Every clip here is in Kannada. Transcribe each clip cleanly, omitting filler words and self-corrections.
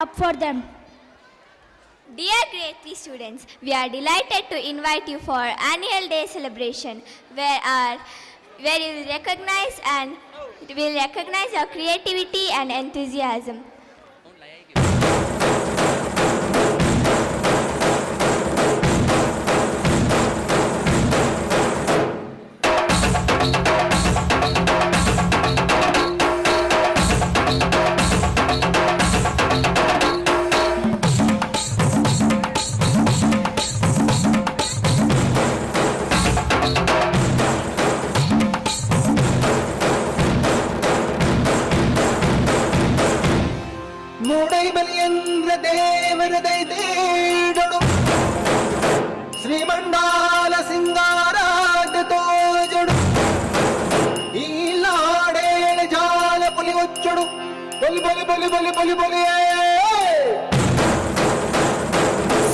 up for them. Dear grade 3 students, we are delighted to invite you for annual day celebration where you will recognize your creativity and enthusiasm. ಶ್ರೀಮಂಡಾಲ ಸಿಂಗಾರಾದ ತೋಜಡು ಈ ಲಾಡೇಳ ಜಾಲ ಪುಲಿ ಒಚ್ಚಡು ಬಲಿ ಬಲಿ ಬಲಿ ಬಲಿ ಬಲಿ ಬಲಿ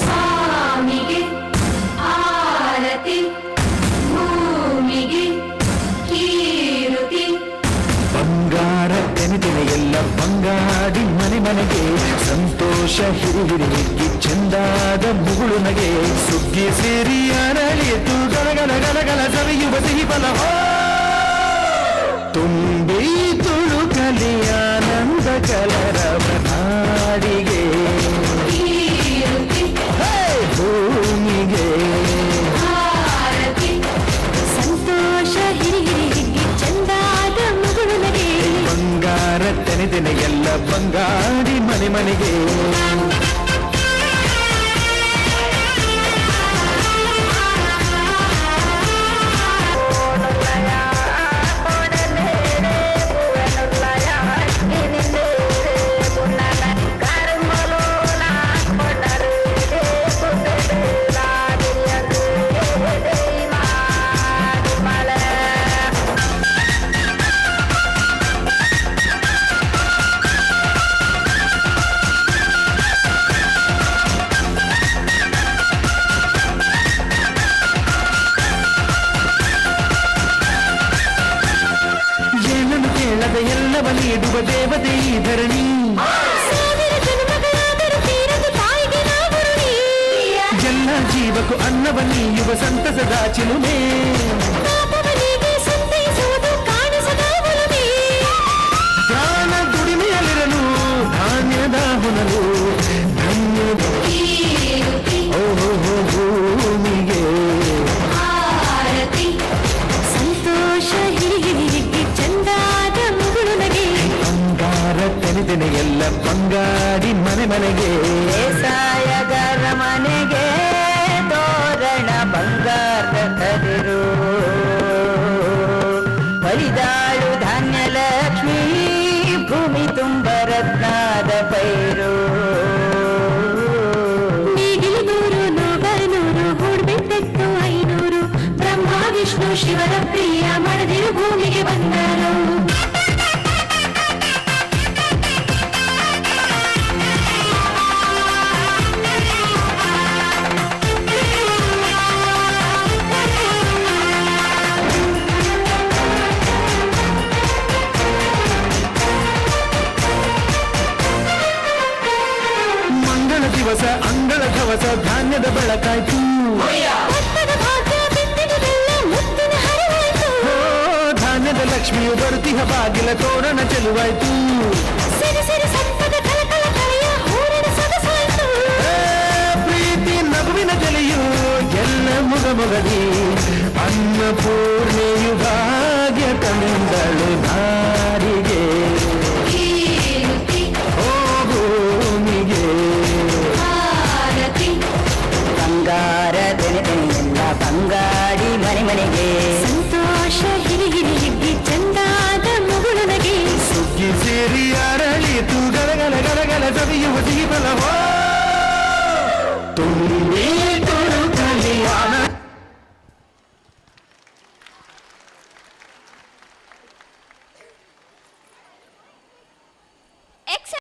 ಸ್ವಾಮಿಗೆ ಆರತಿ ಭೂಮಿಗೆ ಕೀರುತಿ ಬಂಗಾರ ತೆನೆದಿನ ಎಲ್ಲ ಬಂಗಾಡಿ ಮನೆ ಮನೆಗೆ ಸಂತೋಷ ಹಿರಿಹಿರಿಗಿ ಚೆಂದಾದ ಮುಗುಳು ನಗೆ ಸುಗ್ಗಿ ಸೇರಿ ಅರಳಿತು ಗಲಗಲ ಗಲಗಲ ಸವಿಯುವ ಸಿಹಿ ಫಲ ತುಂಬಿ ತುಳುಕಲಿ ಆನಂದ ಕಲರವ ನಾಡಿಗೆ ಭೂಮಿಗೆ ಸಂತೋಷ ಹಿರಿಹಿರಿಗಿ ಚಂದಾದ ಮುಗುಳು ನಗೆ ಬಂಗಾರ ತೆನೆದಿನ ಎಲ್ಲ ಬಂಗಾಡಿ ಮನೆ ಮನೆಗೆ ಎಲ್ಲವ ನೀಡುವ ದೇವತೆ ಈ ಧರಣಿ ಎಲ್ಲ ಜೀವಕ್ಕೂ ಅನ್ನವ ನೀಯುವ ಸಂತಸದ ಚಿಲುಮೆ ಧ್ಯಾನ ದುಡಿಮೆಯಲ್ಲಿರಲು ಧಾನ್ಯದ ಹೊನಲು ಧನ್ಯದ ಭೂಮಿಗೆ ಸಂತೋಷ ಹಿರಿಹಿರಿಗಿ ಚಂದಾದ ಮುಗುಳು ನಗೆ ಬಂಗಾರ ತೆನೆದಿನ ಎಲ್ಲ ಬಂಗಾಡಿ ಮನೆ ಮನೆಗೆ ಸಾಯಗರ ಮನೆಗೆ ತೋರಣ ಬಂಗಾರದ ಕದಿರು ಪರಿದಾಳು ಧಾನ್ಯ ಲಕ್ಷ್ಮೀ ಭೂಮಿ ತುಂಬ ರತ್ನಾದ ಪೈರು ನೀಗಿಲು 100 ಹೂಡ್ಬಿಟ್ಟೆತ್ತು 500 ಬ್ರಹ್ಮ ವಿಷ್ಣು ಶಿವರ ಪ್ರಿಯ ಮಡದಿರು ಭೂಮಿಗೆ ಬಂದರು ಮಂಗಳ ದಿವಸ ಅಂಗಳ ಧವಸ ಧಾನ್ಯದ ಬೆಳಕಾಯ್ತು ಧಾನ್ಯದ ಲಕ್ಷ್ಮಿಯು ಬರುತ್ತಿಹ ಬಾಗಿಲ ತೋರಣ ಚೆಲುವಾಯ್ತು ಪ್ರೀತಿ ನಗುವಿನ ಜಲೆಯು ಎಲ್ಲ ಮುಗಮುಗದಿ ಅನ್ನಪೂರ್ಣೆಯು ಭಾಗ್ಯ ತಂದಳು ನಾರಿಗೆ ಭೂಮಿಗೆ ಬಂಗಾರ ತೆನೆದೆಲ್ಲ ಬಂಗಾಡಿ ಮನೆ ಮನೆಗೆ ಸಂತೋಷ ಹಿರಿಹಿರಿಗಿ ಚಂದಾದ ಮುಗುಳು ನಗೆ ಸುಗ್ಗಿ ಸೇರಿ ಅರಳಿತು ಗಲಗಲ ಗಲಗಲ ಸವಿಯುವ ಸಿಹಿ ಫಲ ತುಂಬಿ